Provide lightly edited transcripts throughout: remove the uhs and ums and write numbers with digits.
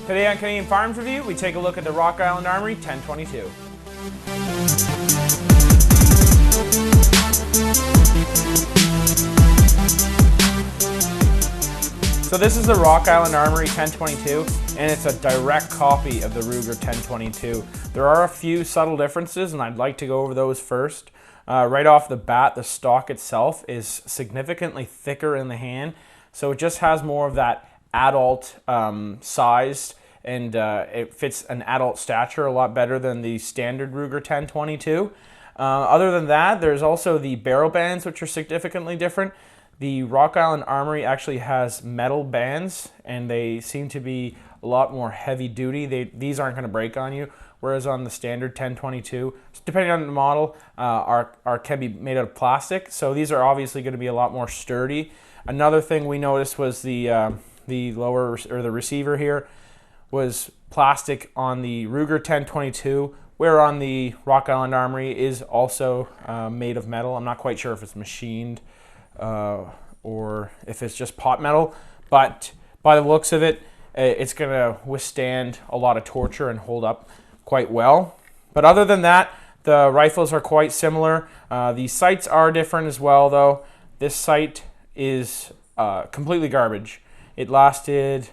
Today on Canadian Firearms Review, we take a look at the Rock Island Armory 1022. So this is the Rock Island Armory 1022, and it's a direct copy of the Ruger 1022. There are a few subtle differences, and I'd like to go over those first. Right off the bat, the stock itself is significantly thicker in the hand, so it just has more of that adult sized, and it fits an adult stature a lot better than the standard Ruger 1022. Other than that, there's also the barrel bands, which are significantly different. The Rock Island Armory actually has metal bands, and they seem to be a lot more heavy duty. These aren't going to break on you, whereas on the standard 1022, depending on the model, can be made out of plastic. So these are obviously going to be a lot more sturdy. Another thing we noticed was the lower, or the receiver here, was plastic on the Ruger 1022, where on the Rock Island Armory is also made of metal. I'm not quite sure if it's machined or if it's just pot metal, but by the looks of it, it's going to withstand a lot of torture and hold up quite well. But other than that, the rifles are quite similar. The sights are different as well, though. This sight is completely garbage. It lasted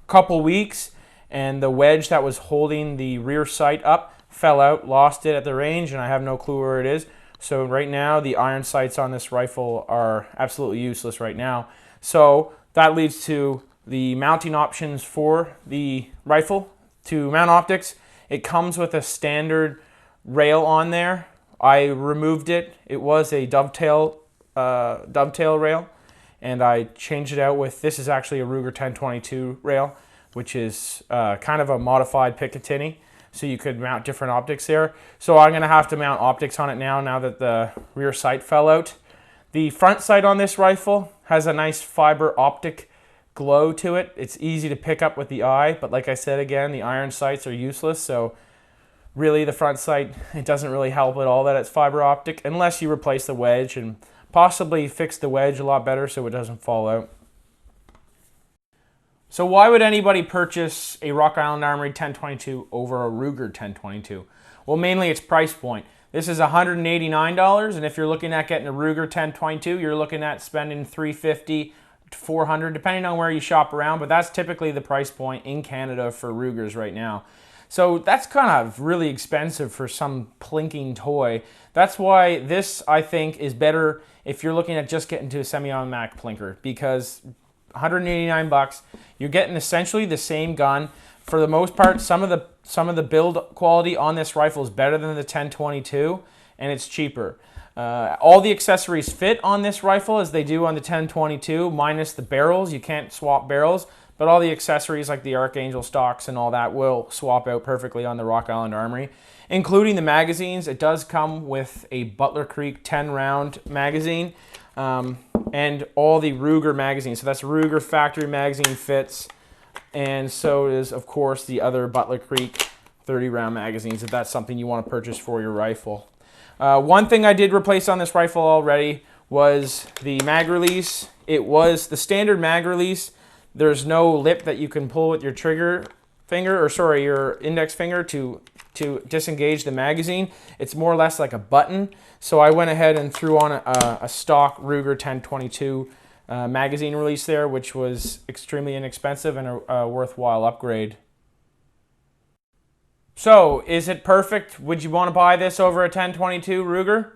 a couple weeks, and the wedge that was holding the rear sight up fell out, lost it at the range, and I have no clue where it is. So right now, the iron sights on this rifle are absolutely useless right now. So that leads to the mounting options for the rifle. To mount optics, it comes with a standard rail on there. I removed it. It was a dovetail rail, and I changed it out with, this is actually a Ruger 1022 rail, which is kind of a modified Picatinny, so you could mount different optics there. So I'm going to have to mount optics on it now that the rear sight fell out. The front sight on this rifle has a nice fiber optic glow to it. It's easy to pick up with the eye, but like I said again, the iron sights are useless, so really the front sight, it doesn't really help at all that it's fiber optic, unless you replace the wedge and possibly fix the wedge a lot better so it doesn't fall out. So why would anybody purchase a Rock Island Armory 1022 over a Ruger 1022? Well, mainly it's price point. This is $189, and if you're looking at getting a Ruger 1022, you're looking at spending $350 to $400, depending on where you shop around, but that's typically the price point in Canada for Rugers right now. So that's kind of really expensive for some plinking toy. That's why this, I think, is better if you're looking at just getting to a semi-automatic plinker, because $189, you're getting essentially the same gun. For the most part, some of the build quality on this rifle is better than the 1022, and it's cheaper. All the accessories fit on this rifle as they do on the 1022, minus the barrels. You can't swap barrels, but all the accessories like the Archangel stocks and all that will swap out perfectly on the Rock Island Armory, including the magazines. It does come with a Butler Creek 10-round magazine, and all the Ruger magazines. So that's Ruger factory magazine fits, and so is, of course, the other Butler Creek 30-round magazines, if that's something you want to purchase for your rifle. One thing I did replace on this rifle already was the mag release. It was the standard mag release. There's no lip that you can pull with your trigger finger, or sorry, your index finger to disengage the magazine. It's more or less like a button. So I went ahead and threw on a stock Ruger 1022 magazine release there, which was extremely inexpensive and a worthwhile upgrade. So, is it perfect? Would you want to buy this over a 1022 Ruger?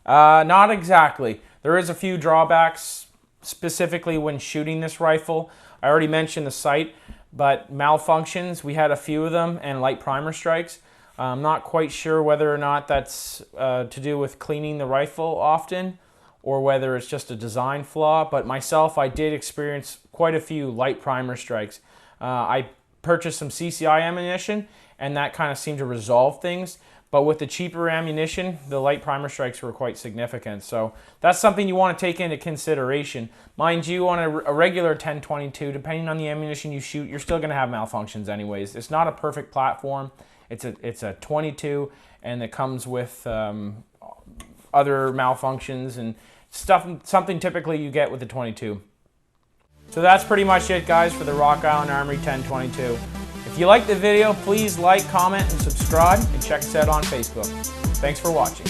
Not exactly. There is a few drawbacks, specifically when shooting this rifle. I already mentioned the sight, but malfunctions, we had a few of them, and light primer strikes. I'm not quite sure whether or not that's to do with cleaning the rifle often, or whether it's just a design flaw, but myself, I did experience quite a few light primer strikes. I purchased some CCI ammunition, and that kind of seemed to resolve things. But with the cheaper ammunition, the light primer strikes were quite significant. So that's something you want to take into consideration. Mind you, on a regular 1022, depending on the ammunition you shoot, you're still going to have malfunctions anyways. It's not a perfect platform. It's a 22, and it comes with other malfunctions and something typically you get with the 22. So that's pretty much it, guys, for the Rock Island Armory 1022. If you liked the video, please like, comment, and subscribe, and check us out on Facebook. Thanks for watching.